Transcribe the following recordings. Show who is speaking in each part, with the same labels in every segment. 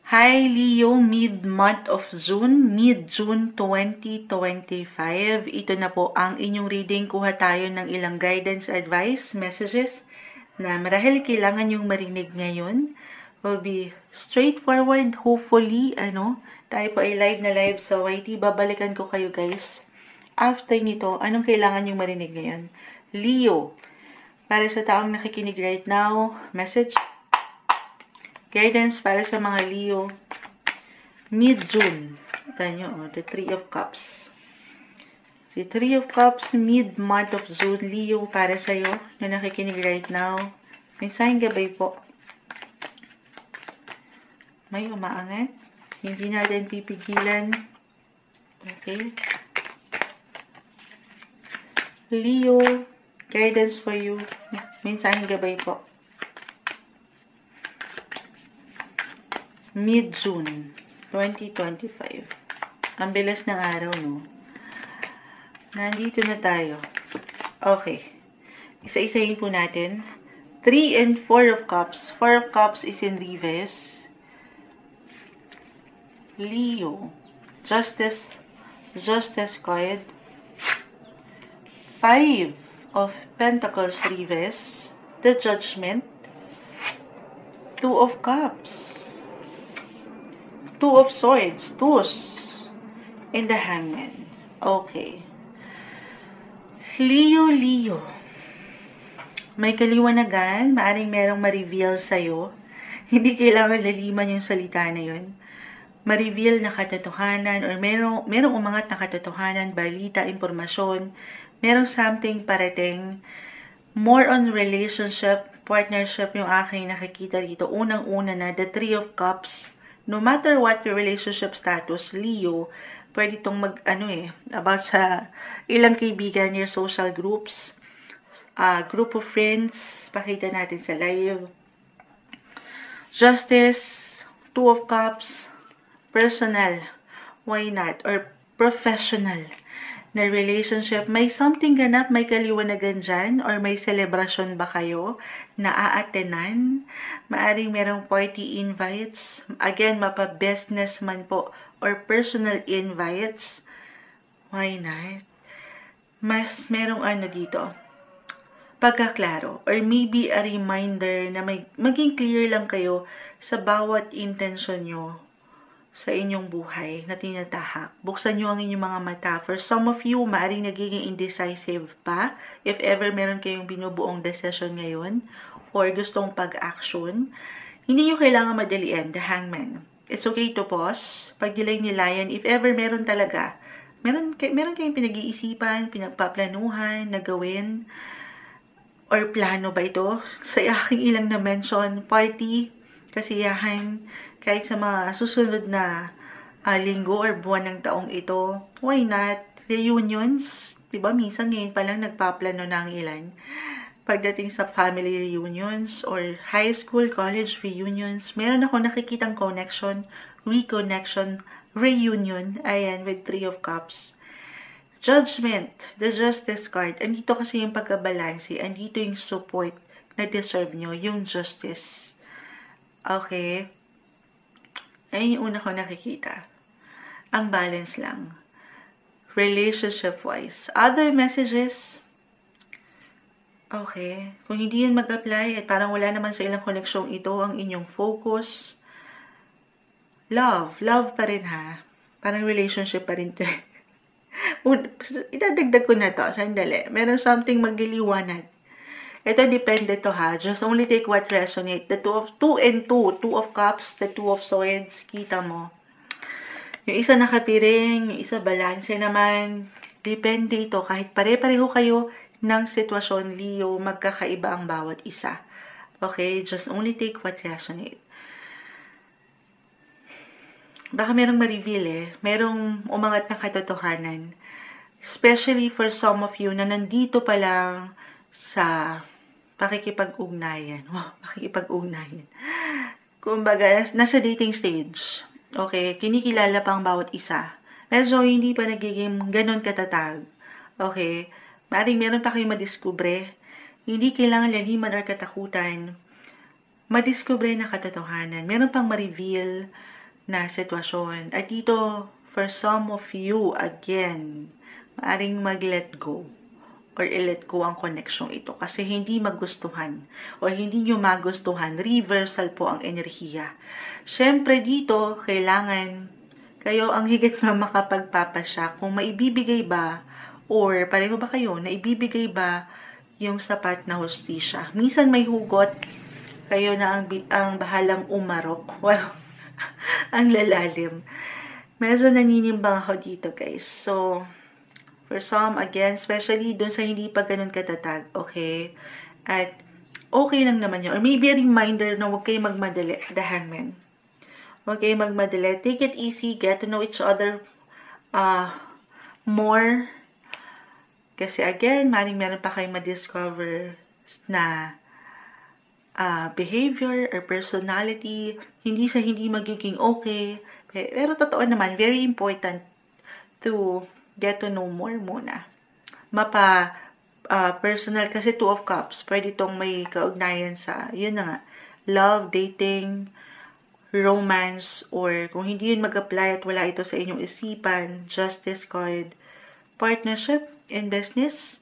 Speaker 1: Hi Leo, mid-month of June, mid-June 2025. Ito na po ang inyong reading. Kuha tayo ng ilang guidance, advice, messages na marahil kailangan yung marinig ngayon. Will be straightforward, hopefully, tayo po ay live na live sa YT. Babalikan ko kayo guys. After nito, anong kailangan yung marinig ngayon? Leo, para sa taong nakikinig right now, message. Guidance para sa mga Leo, mid-June. Ito the Three of Cups. The Three of Cups, mid-month of June, Leo, para sa'yo na nakikinig right now. May sign gabay po. May umaangat. Hindi natin pipigilan. Okay. Leo, guidance for you. May sign gabay po. Mid-June 2025. Ang bilis ng araw, no? Nandito na tayo. Okay. Isa-isahin po natin. 3 and 4 of Cups. 4 of Cups is in reverse. Leo. Justice card. 5 of Pentacles reverse. The Judgment. 2 of Cups. 2 of Swords, Tuos, and the Hangman. Okay. Leo. May kaliwanagan, maaring merong ma-reveal sa'yo. Hindi kailangan laliman yung salita na yun. Ma-reveal na katotohanan or merong umangat na katotohanan, balita, impormasyon. Merong something parating. More on relationship, partnership yung aking nakikita dito. Unang-una na, the Three of Cups. No matter what your relationship status, Leo, pwede itong about sa ilang kaibigan, your social groups, group of friends, pakita natin sa live. Justice, Two of Cups, personal, why not, or professional na relationship. May something ganap, may kaliwanagan dyan, or may celebration ba kayo na aatenan? Maaring merong party invites. Again, mapa-business man po, or personal invites. Why not? Mas merong dito, pagkaklaro, or maybe a reminder na maging clear lang kayo sa bawat intention nyo sa inyong buhay na tinatahak. Buksan nyo ang inyong mga mata. For some of you, maaaring nagiging indecisive pa. If ever meron kayong binubuong decision ngayon or gustong pag-action, hindi nyo kailangan madalian. The Hangman. It's okay to pause. Pag-delay-nilayan, if ever meron talaga, meron kayong pinag-iisipan, pinagpaplanuhan, na gawin, or plano ba ito? Sa aking ilang na-mention, party, kasiyahan, kahit sa mga susunod na linggo or buwan ng taong ito, why not? Reunions, diba? Minsan ngayon pa lang nagpaplano na ang ilan. Pagdating sa family reunions or high school, college reunions, meron ako nakikitang connection, reconnection, reunion, ayan, with Three of Cups. Judgment, the Justice card. Andito kasi yung pagkabalansi, andito yung support na deserve nyo, yung justice. Okay? Ayun yung una ko nakikita. Ang balance lang. Relationship-wise. Other messages? Okay. Kung hindi yan mag-apply at parang wala naman sa ilang koneksyong ito ang inyong focus. Love. Love pa rin ha. Parang relationship pa rin. Idadagdag ko na to. Sandali. Meron something magliliwanag. Ito depende to ha. Just only take what resonate. The two and two. Two of Cups, the Two of Swords. Kita mo. Yung isa nakapiring, yung isa balanse naman. Depende ito. Kahit pare-pareho kayo ng sitwasyon, Leo, magkakaiba ang bawat isa. Okay? Just only take what resonate. Baka merong ma-reveal merong umangat na katotohanan. Especially for some of you na nandito pa lang sa pakikipag-ugnayan. Wow, pakikipag-ugnayan. Kumbaga, nasa dating stage. Okay, kinikilala pa ang bawat isa. Medyo hindi pa nagiging ganun katatag. Okay, maaaring meron pa kayong madiskubre. Hindi kailangan laliman or katakutan. Madiskubre na katotohanan. Meron pang ma-reveal. na sitwasyon. At dito, for some of you, again, maaring mag-let go or i-let go ang connection ito kasi hindi magustuhan or hindi nyo magustuhan, reversal po ang enerhiya. Siyempre dito, kailangan kayo ang higit na makapagpapasya kung maibibigay ba or pareho ba kayo na ibibigay ba yung sapat na hustisya. Minsan may hugot, kayo na ang bahalang umarok. Wow, ang lalalim. Medyo naninimbang ako dito, guys. So, for some, again, especially dun sa hindi pa ganun katatag, okay? At okay lang naman yun. Or maybe a reminder na huwag kayo magmadali, the hangman. Huwag kayo magmadali. Take it easy, get to know each other more. Kasi again, meron pa kayong ma-discover na behavior or personality, hindi magiging okay. Pero totoo naman, very important to get to know more muna. Personal, kasi 2 of Cups, pwede itong may kaugnayan sa, yun na nga, love, dating, romance, or kung hindi yun mag-apply at wala ito sa inyong isipan, Justice card, partnership in business,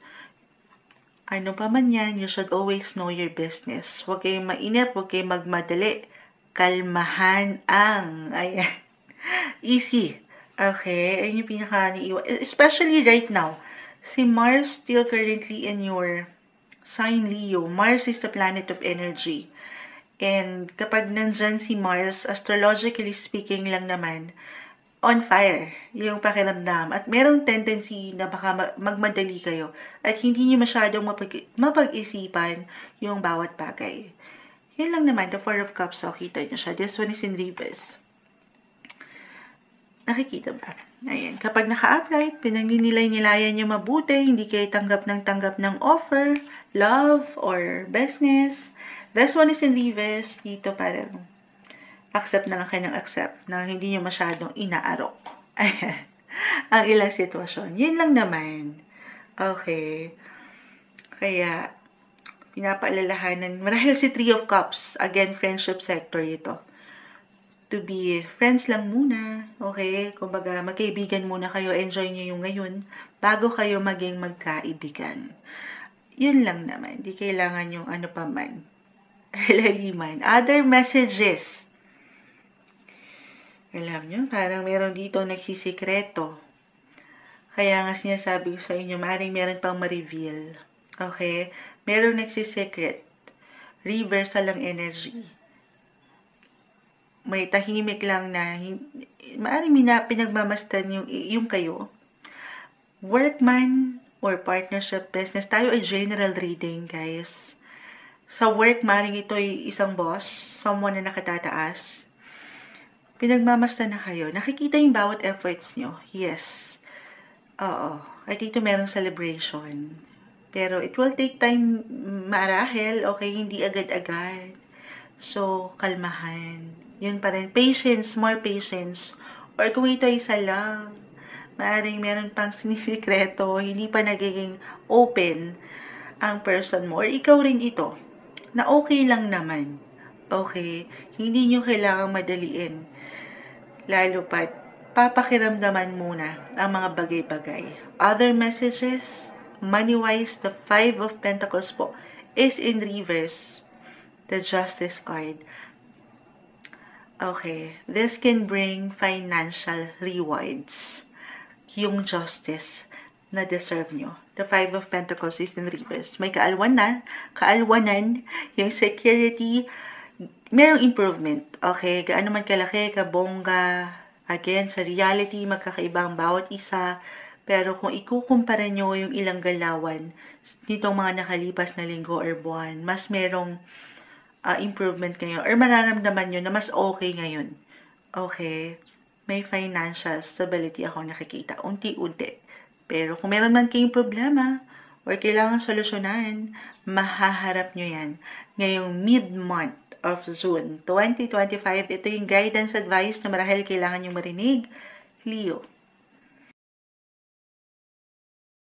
Speaker 1: ano pa man yan, you should always know your business. Huwag kayong mainip, huwag kayong magmadali. Kalmahan ang, ayan, easy. Okay, ayun yung pinaka-niiwan. Especially right now, si Mars still currently in your sign Leo. Mars is the planet of energy. And kapag nandyan si Mars, astrologically speaking lang naman, on fire yung pakiramdam. At merong tendency na baka magmadali kayo. At hindi nyo masyadong mapag-isipan yung bawat bagay. Yun lang naman, the 4 of Cups, so kita nyo siya. This one is in reverse. Nakikita ba? Ayan. Kapag naka-upright, pinagninilay-nilayan nyo mabuti, hindi kayo tanggap ng offer, love, or business. This one is in reverse. Dito parang accept na lang kayo ng accept na hindi nyo masyadong inaarok. Ayan. Ang ilang sitwasyon. Yun lang naman. Okay. Kaya, pinapaalalahanan. Marahil si 3 of Cups. Again, friendship sector ito. To be friends lang muna, okay? Kumbaga, magkaibigan muna kayo, enjoy nyo yung ngayon, bago kayo maging magkaibigan. Yun lang naman, di kailangan yung ano pa man, laliman. Other messages. Alam nyo, parang meron dito nagsisikreto. Kaya nga sinasabi ko sa inyo, maaaring meron pang ma-reveal. Okay? Meron nagsisikret. Reversal ang energy. May tahimik lang na maaaring pinagmamastan yung kayo. Workman or partnership business. Tayo ay general reading, guys. Sa work, maaaring ito ay isang boss, someone na nakatataas. Pinagmamastan na kayo. Nakikita yung bawat efforts nyo. Yes. Oo. At dito merong celebration. Pero it will take time marahil. Okay, hindi agad-agad. So, kalmahan. Yun pa rin. Patience, more patience. Or kung ito ay isa lang, maaaring meron pang sinisikreto, hindi pa nagiging open ang person mo. Or ikaw rin ito, na okay lang naman. Okay? Hindi nyo kailangang madaliin. Lalo pat, papakiramdaman muna ang mga bagay-bagay. Other messages, money-wise, the 5 of Pentacles po, is in reverse. The Justice card. Okay, this can bring financial rewards. Yung justice na deserve nyo. The 5 of Pentacles is in reverse. May kaalwanan, yung security, merong improvement. Okay, gaano man kalaki, kabongga, again, sa reality, magkakaibang bawat isa. Pero kung ikukumpara nyo yung ilang galawan, nitong mga nakalipas na linggo or buwan, mas merong improvement kayo or mararamdaman nyo na mas okay ngayon. Okay? May financial stability ako nakikita. Unti-unti. Pero kung meron man kayong problema or kailangan solusyonan, mahaharap nyo yan. Ngayong mid-month of June 2025, ito yung guidance advice na marahil kailangan nyo marinig. Leo.